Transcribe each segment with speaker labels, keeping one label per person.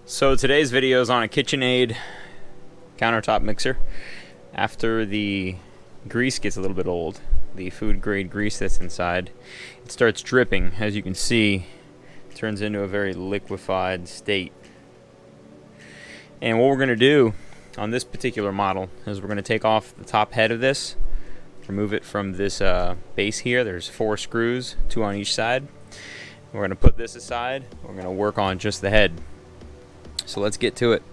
Speaker 1: So today's video is on a KitchenAid countertop mixer. After the grease gets a little bit old, the food grade grease that's inside, it starts dripping. As you can see, it turns into a very liquefied state. And what we're going to do on this particular model is we're going to take off the top head of this, remove it from this base here. There's 4 screws, 2 on each side. We're going to put this aside. We're going to work on just the head. So let's get to it.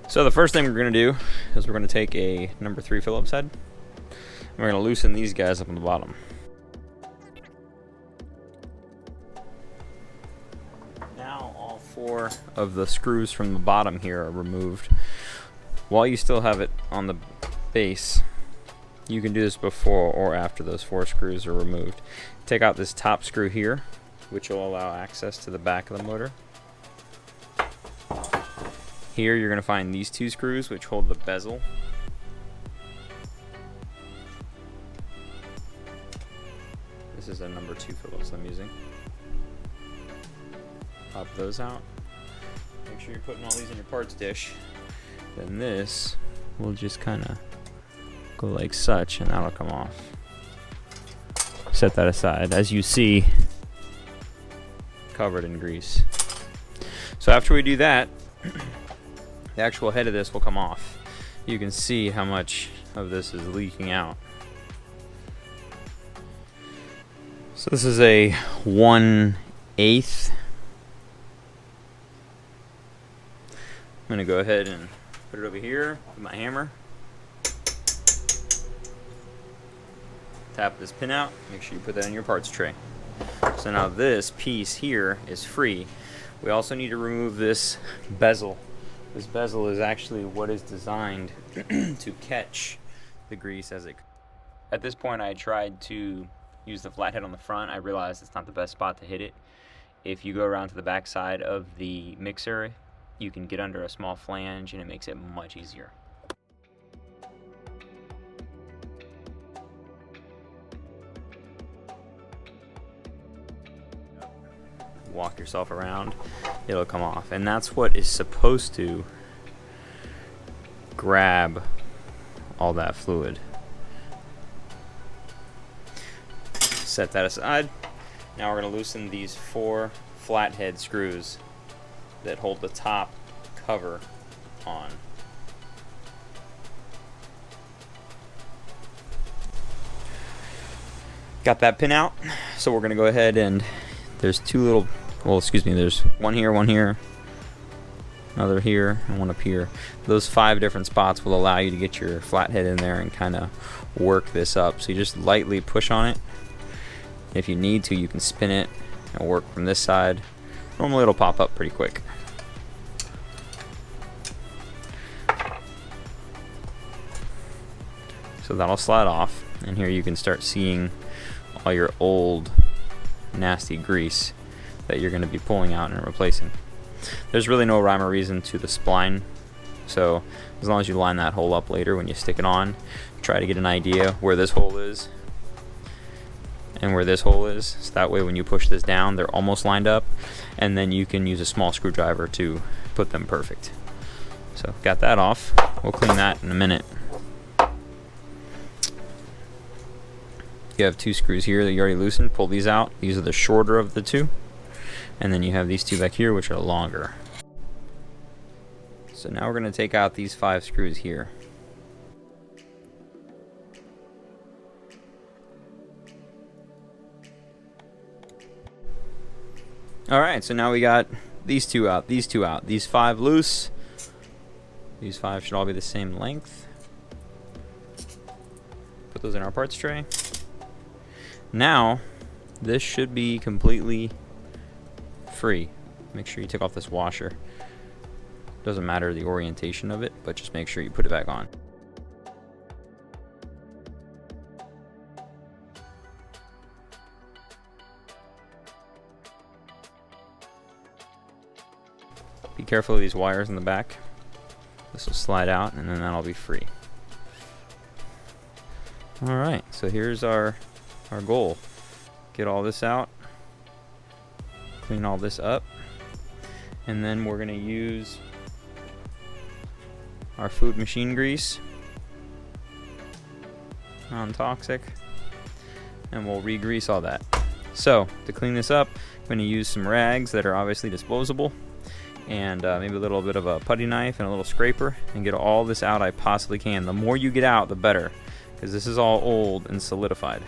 Speaker 1: So the first thing we're going to do is we're going to take a number 3 Phillips head. We're going to loosen these guys up on the bottom. Now all 4 of the screws from the bottom here are removed. While you still have it on the base, you can do this before or after those 4 screws are removed. Take out this top screw here, which will allow access to the back of the motor. Here you're going to find these 2 screws which hold the bezel. This is a number 2 Phillips I'm using. Pop those out. Make sure you're putting all these in your parts dish. Then this will just kind of go like such and that'll come off. Set that aside. As you see, covered in grease. So after we do that, the actual head of this will come off. You can see how much of this is leaking out. So this is a 1/8. I'm going to go ahead and put it over here with my hammer. Tap this pin out. Make sure you put that in your parts tray. So now this piece here is free. We also need to remove this bezel. This bezel is actually what is designed to catch the grease as it... At this point I tried to use the flathead on the front. I realized it's not the best spot to hit it. If you go around to the back side of the mixer, you can get under a small flange and it makes it much easier. Walk yourself around, it'll come off, and that's what is supposed to grab all that fluid. Set that aside. Now we're going to loosen these 4 flathead screws that hold the top cover on. Got that pin out, so we're going to go ahead and there's 2 little, well, excuse me, there's one here, another here, and one up here. Those 5 different spots will allow you to get your flathead in there and kind of work this up. So you just lightly push on it. If you need to, you can spin it and work from this side. Normally it'll pop up pretty quick. So that'll slide off, and here you can start seeing all your old nasty grease that you're going to be pulling out and replacing. There's really no rhyme or reason to the spline, so as long as you line that hole up later when you stick it on, try to get an idea where this hole is and where this hole is, so that way when you push this down they're almost lined up, and then you can use a small screwdriver to put them perfect. So got that off. We'll clean that in a minute. You have 2 screws here that you already loosened. Pull these out. These are the shorter of the 2, and then you have these 2 back here which are longer. So now we're going to take out these 5 screws here. Alright, so now we got these 2 out, these 2 out, these 5 loose. These 5 should all be the same length. Put those in our parts tray. Now, this should be completely free. Make sure you take off this washer. Doesn't matter the orientation of it, but just make sure you put it back on. Be careful of these wires in the back. This will slide out and then that'll be free. Alright, so here's our goal. Get all this out, clean all this up, And then we're going to use our food machine grease, non-toxic, and we'll re-grease all that. So to clean this up, I'm going to use some rags that are obviously disposable, and maybe a little bit of a putty knife and a little scraper, and get all this out I possibly can. The more you get out, the better, because this is all old and solidified.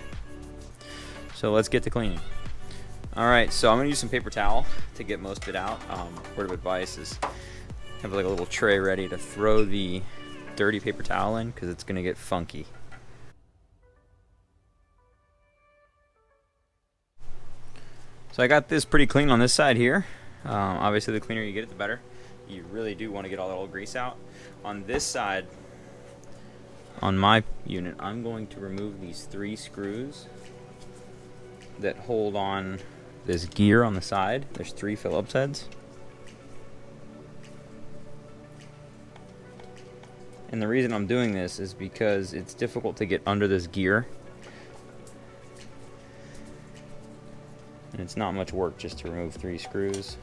Speaker 1: So let's get to cleaning. Alright, so I'm going to use some paper towel to get most of it out. Word of advice is have like a little tray ready to throw the dirty paper towel in, because it's going to get funky. So I got this pretty clean on this side here. Obviously the cleaner you get it, the better. You really do want to get all that old grease out. On this side, on my unit, I'm going to remove these 3 screws that hold on this gear on the side. There's 3 Phillips heads. And the reason I'm doing this is because it's difficult to get under this gear. And it's not much work just to remove 3 screws,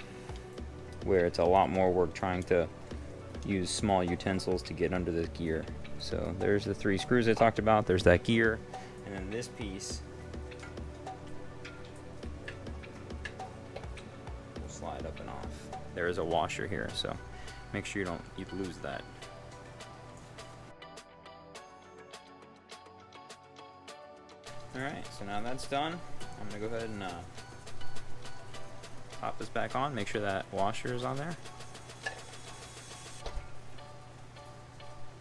Speaker 1: where it's a lot more work trying to use small utensils to get under this gear. So there's the 3 screws I talked about, there's that gear, and then this piece will slide up and off. There is a washer here, so make sure you lose that. Alright, so now that's done, I'm going to go ahead and pop this back on, make sure that washer is on there.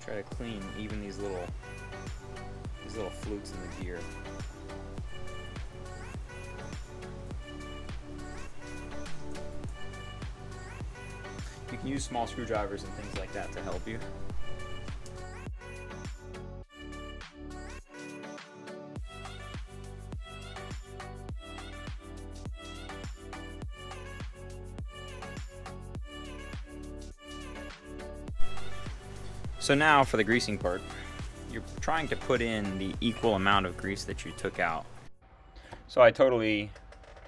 Speaker 1: Try to clean even these little flutes in the gear. You can use small screwdrivers and things like that to help you. So now for the greasing part, you're trying to put in the equal amount of grease that you took out. So I totally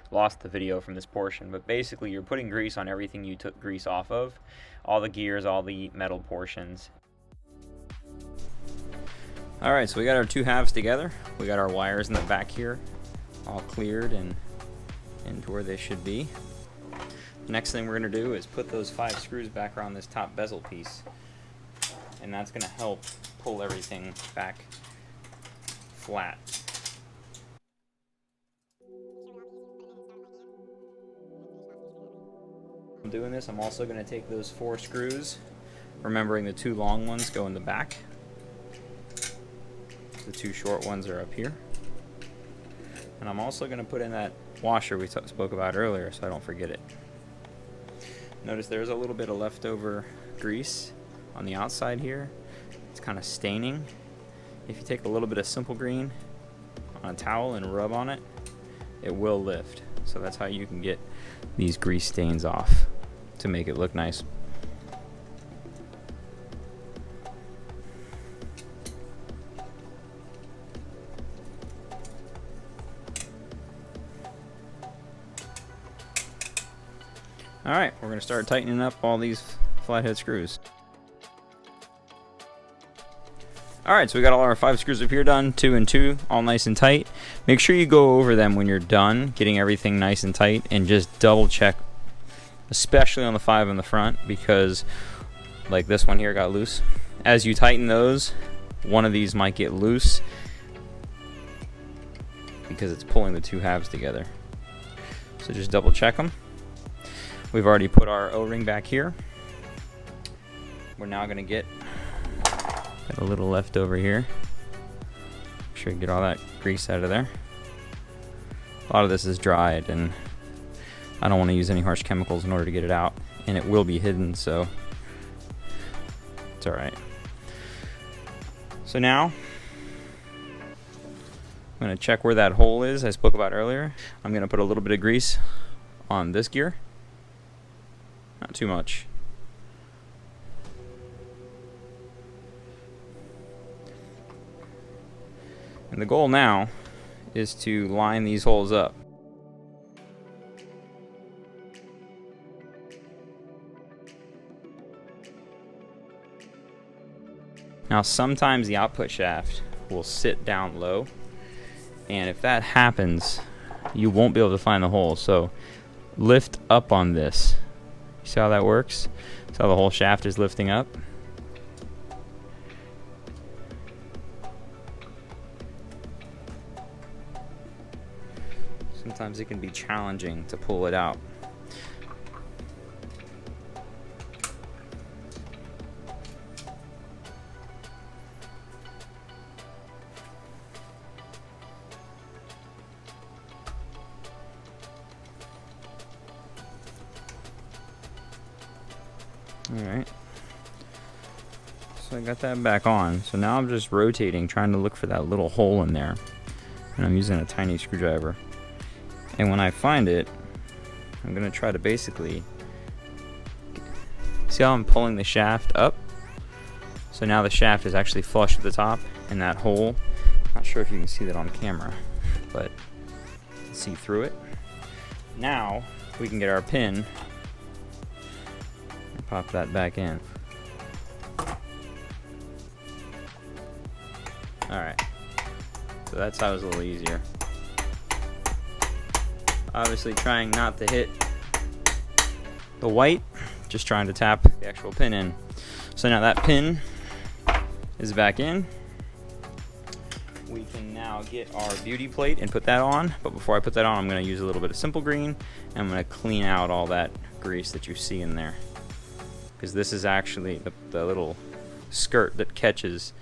Speaker 1: lost the video from this portion, but basically you're putting grease on everything you took grease off of, all the gears, all the metal portions. Alright, so we got our 2 halves together. We got our wires in the back here all cleared and into where they should be. The next thing we're going to do is put those 5 screws back around this top bezel piece. And that's going to help pull everything back flat. I'm doing this, I'm also going to take those 4 screws, remembering the 2 long ones go in the back. The 2 short ones are up here. And I'm also going to put in that washer we spoke about earlier so I don't forget it. Notice there's a little bit of leftover grease on the outside here. It's kind of staining. If you take a little bit of simple green on a towel and rub on it, it will lift. So that's how you can get these grease stains off to make it look nice. Alright, we're going to start tightening up all these flathead screws. Alright, so we got all our 5 screws up here done, 2 and 2, all nice and tight. Make sure you go over them when you're done, getting everything nice and tight, and just double check, especially on the 5 in the front, because like this one here got loose. As you tighten those, one of these might get loose because it's pulling the 2 halves together. So just double check them. We've already put our O-ring back here. We're now going to get a little left over here. Make sure you get all that grease out of there. A lot of this is dried and I don't want to use any harsh chemicals in order to get it out, and it will be hidden, so it's alright. So now I'm going to check where that hole is I spoke about earlier. I'm going to put a little bit of grease on this gear. Not too much. And the goal now is to line these holes up. Now sometimes the output shaft will sit down low, and if that happens, you won't be able to find the hole. So lift up on this. You see how that works? So the whole shaft is lifting up. Sometimes it can be challenging to pull it out. Alright, so I got that back on. So now I'm just rotating, trying to look for that little hole in there. And I'm using a tiny screwdriver. And when I find it, I'm going to try to basically, see how I'm pulling the shaft up? So now the shaft is actually flush at the top, and that hole, not sure if you can see that on camera, but you can see through it. Now we can get our pin and pop that back in. Alright, so that's how it's a little easier. Obviously trying not to hit the white, just trying to tap the actual pin in. So now that pin is back in. We can now get our beauty plate and put that on, but before I put that on, I'm going to use a little bit of Simple Green, and I'm going to clean out all that grease that you see in there, because this is actually the little skirt that catches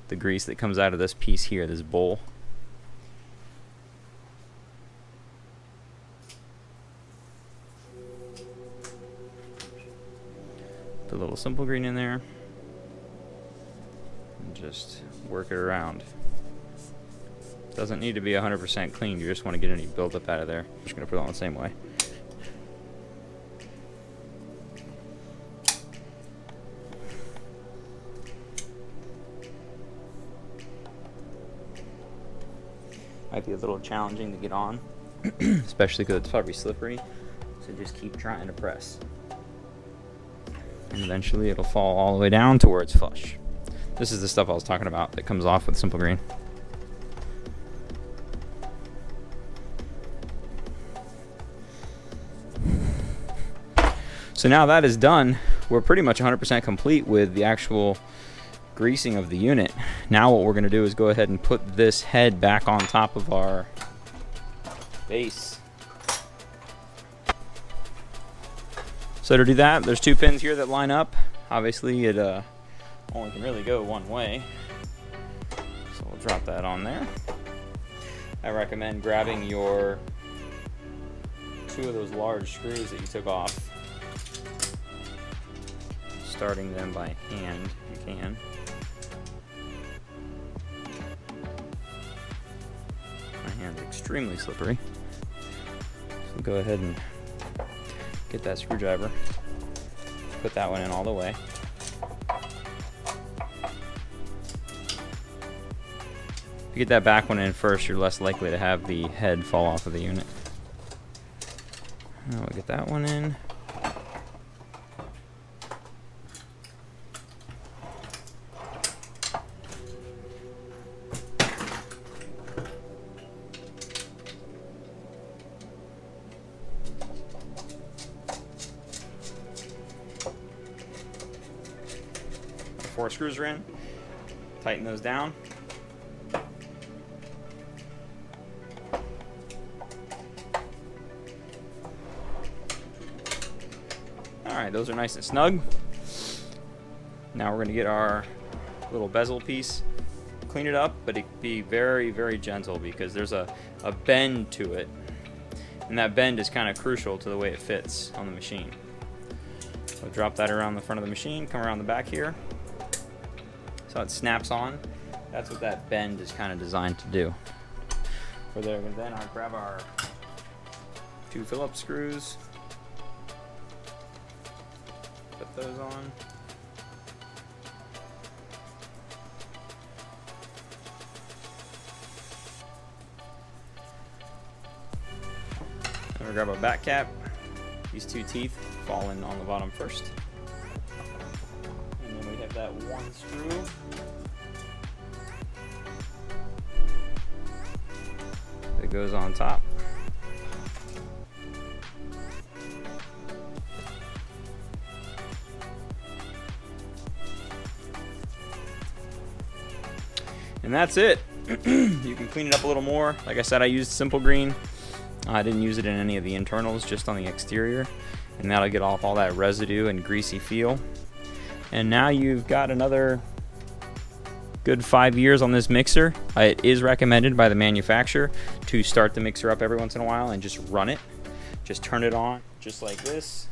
Speaker 1: the grease that comes out of this piece here, this bowl. Put a little Simple Green in there and just work it around. Doesn't need to be 100% clean, you just want to get any buildup out of there. I'm just going to put it on the same way. Might be a little challenging to get on, especially because it's probably slippery, so just keep trying to press. And eventually it'll fall all the way down to where it's flush. This is the stuff I was talking about that comes off with Simple Green. So now that is done, we're pretty much 100% complete with the actual greasing of the unit. Now what we're going to do is go ahead and put this head back on top of our base. So to do that, there's two pins here that line up. Obviously it only can really go one way, so we'll drop that on there. I recommend grabbing your two of those large screws that you took off, starting them by hand if you can. My hand's extremely slippery, so go ahead and get that screwdriver, put that one in all the way. If you get that back one in first, you're less likely to have the head fall off of the unit. Now we'll get that one in. Four screws are in. Tighten those down. Alright, those are nice and snug. Now we're going to get our little bezel piece, clean it up, but it be very, very gentle because there's a bend to it. And that bend is kind of crucial to the way it fits on the machine. So drop that around the front of the machine, come around the back here. So it snaps on. That's what that bend is kind of designed to do. For there, and then I'll grab our two Phillips screws, put those on. Then we'll grab our back cap. These two teeth fall in on the bottom first. And then we have that one screw goes on top. And that's it. You can clean it up a little more. Like I said, I used Simple Green. I didn't use it in any of the internals, just on the exterior. And that'll get off all that residue and greasy feel. And now you've got another good 5 years on this mixer. It is recommended by the manufacturer to start the mixer up every once in a while and just run it. Just turn it on, just like this,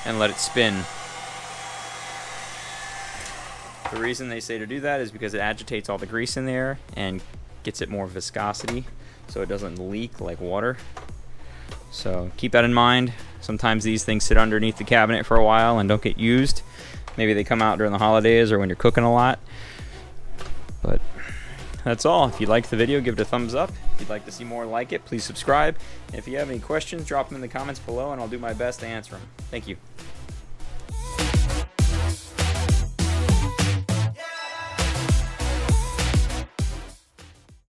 Speaker 1: and let it spin. The reason they say to do that is because it agitates all the grease in there and gets it more viscosity so it doesn't leak like water. So keep that in mind. Sometimes these things sit underneath the cabinet for a while and don't get used. Maybe they come out during the holidays or when you're cooking a lot. But that's all. If you liked the video, give it a thumbs up. If you'd like to see more like it, please subscribe. And if you have any questions, drop them in the comments below and I'll do my best to answer them. Thank you.